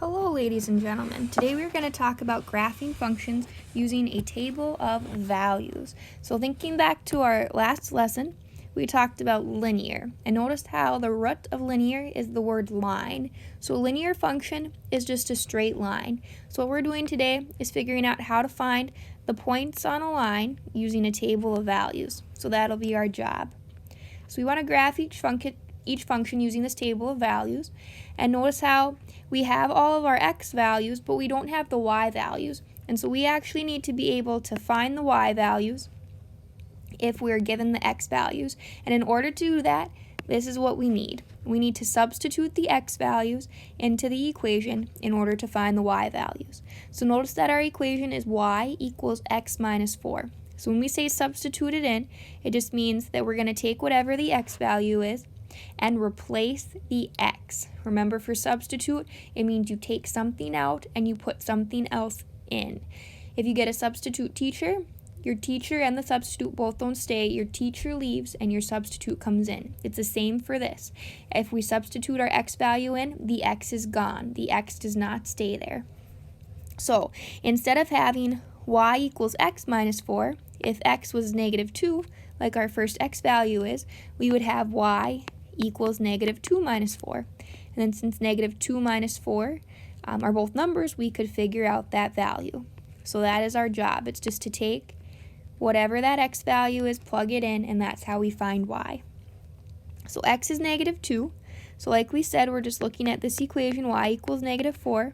Hello ladies and gentlemen. Today we're going to talk about graphing functions using a table of values. So thinking back to our last lesson, we talked about linear and noticed how the root of linear is the word line. So a linear function is just a straight line. So what we're doing today is figuring out how to find the points on a line using a table of values. So that'll be our job. So we want to graph each function using this table of values, and notice how we have all of our x values but we don't have the y values, and so we actually need to be able to find the y values if we're given the x values. And in order to do that, this is what we need to substitute the x values into the equation in order to find the y values. So notice that our equation is y equals x minus 4. So when we say substitute it in, it just means that we're going to take whatever the x value is and replace the x. Remember, for substitute, it means you take something out and you put something else in. If you get a substitute teacher, your teacher and the substitute both don't stay. Your teacher leaves and your substitute comes in. It's the same for this. If we substitute our x value in, the x is gone. The x does not stay there. So instead of having y equals x minus 4, if x was negative 2, like our first x value is, we would have y equals negative 2 minus 4. And then since negative 2 minus 4 are both numbers, we could figure out that value. So that is our job. It's just to take whatever that x value is, plug it in, and that's how we find y. So x is negative 2. So like we said, we're just looking at this equation, y equals negative 4,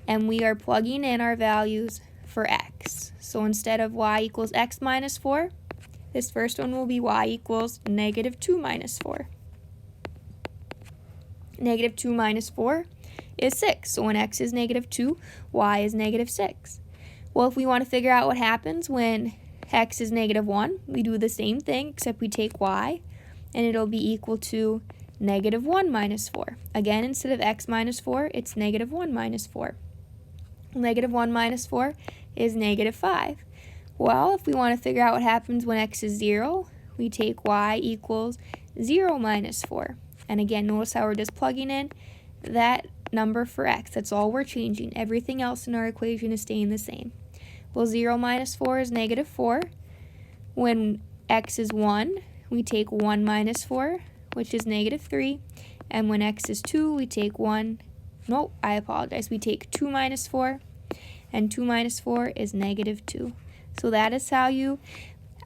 and we are plugging in our values for x. So instead of y equals x minus 4, this first one will be y equals negative 2 minus 4. Negative 2 minus 4 is 6. So when x is negative 2, y is negative 6. Well, if we want to figure out what happens when x is negative 1, we do the same thing, except we take y, and it'll be equal to negative 1 minus 4. Again, instead of x minus 4, it's negative 1 minus 4. Negative 1 minus 4 is negative 5. Well, if we want to figure out what happens when x is 0, we take y equals 0 minus 4. And again, notice how we're just plugging in that number for x. That's all we're changing. Everything else in our equation is staying the same. Well, 0 minus 4 is negative 4. When x is 1, we take 1 minus 4, which is negative 3. And when x is 2, we take we take 2 minus 4. And 2 minus 4 is negative 2. So that is how you,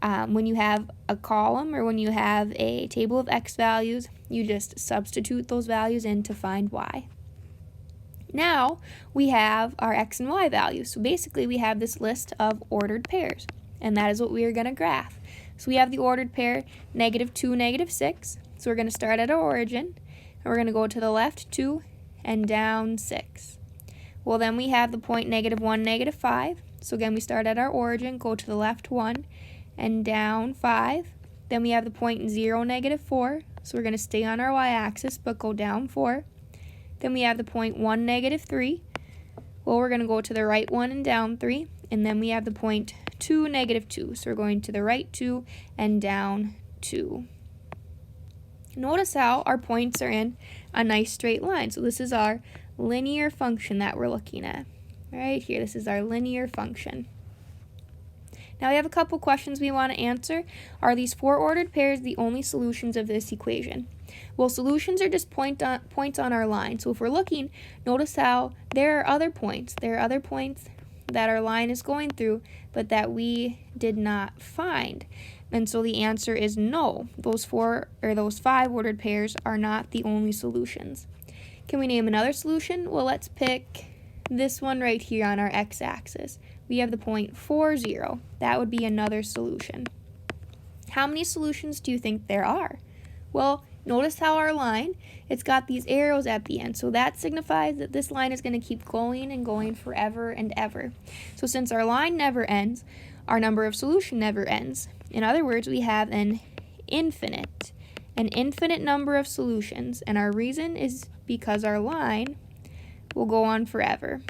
when you have a column or when you have a table of x values, you just substitute those values in to find y. Now we have our x and y values. So basically we have this list of ordered pairs, and that is what we are going to graph. So we have the ordered pair negative 2, negative 6. So we're going to start at our origin, and we're going to go to the left 2 and down 6. Well, then we have the point negative 1, negative 5. So again, we start at our origin, go to the left 1 and down 5. Then we have the point 0, negative 4. So we're going to stay on our y-axis but go down 4. Then we have the point 1, negative 3. Well, we're going to go to the right 1 and down 3. And then we have the point 2, negative 2. So we're going to the right 2 and down 2. Notice how our points are in a nice straight line. So this is our linear function that we're looking at. Right here, this is our linear function. Now we have a couple questions we want to answer. Are these 4 ordered pairs the only solutions of this equation? Well, solutions are just points on our line. So if we're looking, notice how there are other points. There are other points that our line is going through, but that we did not find. And so the answer is no. Those 5 ordered pairs are not the only solutions. Can we name another solution? Well, let's pick this one right here on our x-axis. We have the point 4, 0. That would be another solution. How many solutions do you think there are? Well, notice how our line, it's got these arrows at the end. So that signifies that this line is going to keep going and going forever and ever. So since our line never ends, our number of solution never ends. In other words, we have an infinite number of solutions. And our reason is because our line will go on forever.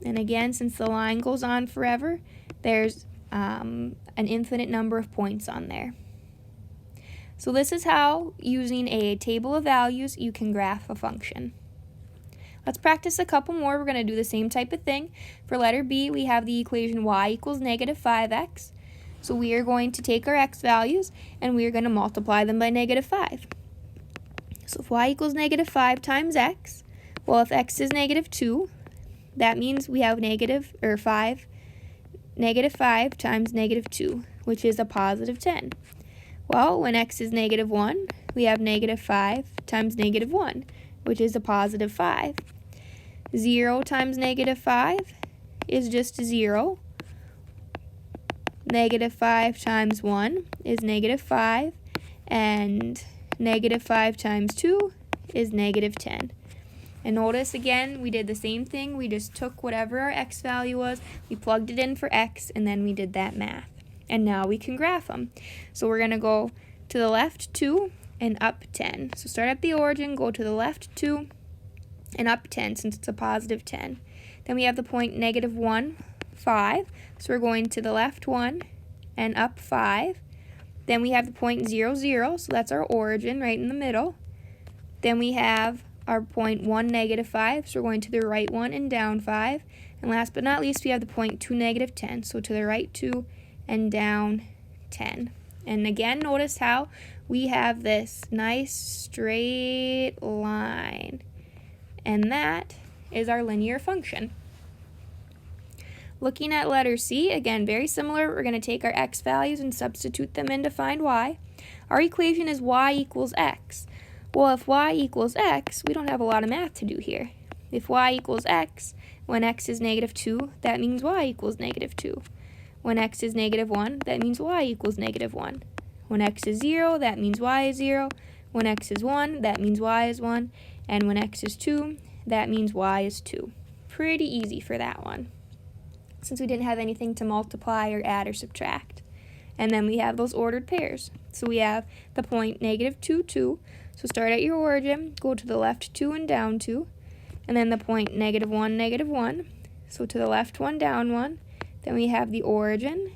And again, since the line goes on forever, there's an infinite number of points on there. So this is how, using a table of values, you can graph a function. Let's practice a couple more. We're going to do the same type of thing. For letter B, we have the equation y equals negative 5x. So we are going to take our x values and we are going to multiply them by negative 5. So if y equals negative 5 times x, well, if x is negative 2, that means we have negative 5 times negative 2, which is a positive 10. Well, when x is negative 1, we have negative 5 times negative 1, which is a positive 5. 0 times negative 5 is just 0. Negative 5 times 1 is negative 5, and negative 5 times 2 is negative 10. And notice again, we did the same thing. We just took whatever our x value was, we plugged it in for x, and then we did that math. And now we can graph them. So we're going to go to the left 2 and up 10. So start at the origin, go to the left 2 and up 10 since it's a positive 10. Then we have the point negative 1, 5. So we're going to the left 1 and up 5. Then we have the point 0, 0. So that's our origin right in the middle. Then we have our point 1, negative 5. So we're going to the right 1 and down 5. And last but not least, we have the point 2, negative 10. So to the right 2 and down 10. And again, notice how we have this nice straight line. And that is our linear function. Looking at letter C, again, very similar. We're going to take our x values and substitute them in to find y. Our equation is y equals x. Well, if y equals x, we don't have a lot of math to do here. If y equals x, when x is negative 2, that means y equals negative 2. When x is negative 1, that means y equals negative 1. When x is 0, that means y is 0. When x is 1, that means y is 1. And when x is 2, that means y is 2. Pretty easy for that one, since we didn't have anything to multiply or add or subtract. And then we have those ordered pairs. So we have the point negative 2, 2. So start at your origin, go to the left 2 and down 2. And then the point negative 1, negative 1. So to the left 1, down 1. Then we have the origin.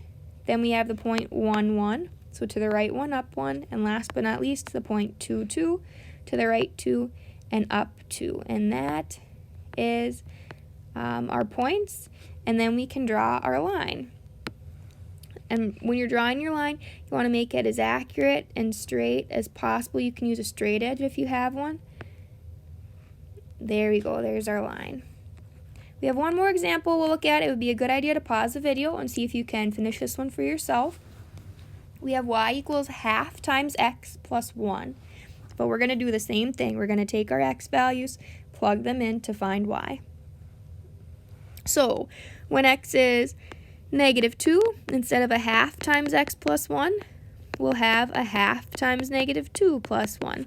Then we have the point 1, 1. So to the right 1, up 1. And last but not least, the point 2, 2. To the right 2 and up 2. And that is our points. And then we can draw our line. And when you're drawing your line, you want to make it as accurate and straight as possible. You can use a straight edge if you have one. There we go. There's our line. We have one more example we'll look at. It would be a good idea to pause the video and see if you can finish this one for yourself. We have y equals half times x plus 1. But we're going to do the same thing. We're going to take our x values, plug them in to find y. So when x is negative 2, instead of a half times x plus 1, we'll have a half times negative 2 plus 1.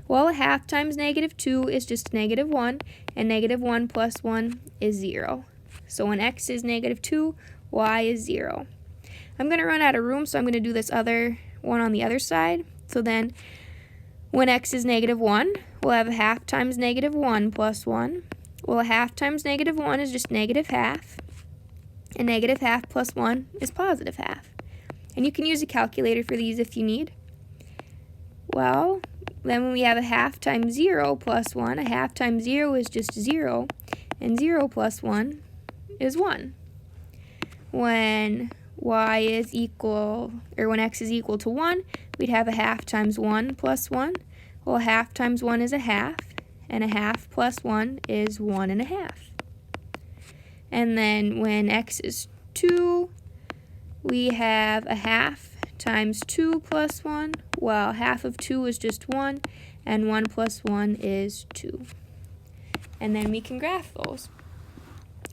Well, a half times negative 2 is just negative 1, and negative 1 plus 1 is 0. So when x is negative 2, y is 0. I'm going to run out of room, so I'm going to do this other one on the other side. So then when x is negative 1, we'll have a half times negative 1 plus 1. Well, a half times negative 1 is just negative half. And negative half plus 1 is positive half. And you can use a calculator for these if you need. Well, then when we have a half times 0 plus 1, a half times 0 is just 0. And 0 plus 1 is 1. When y is equal, or when x is equal to 1, we'd have a half times 1 plus 1. Well, a half times 1 is a half. And a half plus 1 is 1 1/2. And then when x is 2, we have a half times 2 plus 1. Well, half of 2 is just 1, and 1 plus 1 is 2. And then we can graph those.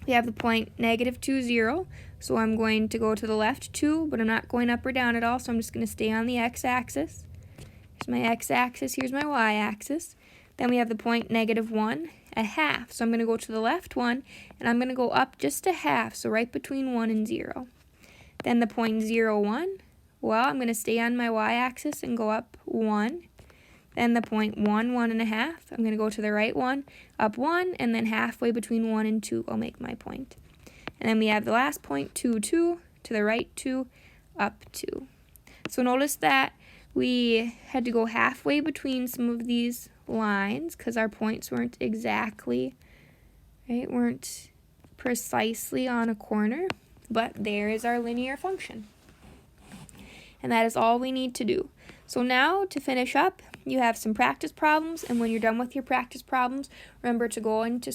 We have the point negative 2, 0. So I'm going to go to the left 2, but I'm not going up or down at all, so I'm just going to stay on the x-axis. Here's my x-axis, here's my y-axis. Then we have the point negative 1, a half. So I'm going to go to the left 1, and I'm going to go up just a half, so right between 1 and 0. Then the point 0, 1. Well, I'm going to stay on my y-axis and go up 1. Then the point 1, 1 1/2. I'm going to go to the right 1, up 1, and then halfway between 1 and 2, I'll make my point. And then we have the last point, 2, 2, to the right 2, up 2. So notice that We had to go halfway between some of these lines because our points weren't exactly, right, weren't precisely on a corner, but there is our linear function. And that is all we need to do. So now, to finish up, you have some practice problems, and when you're done with your practice problems, remember to go into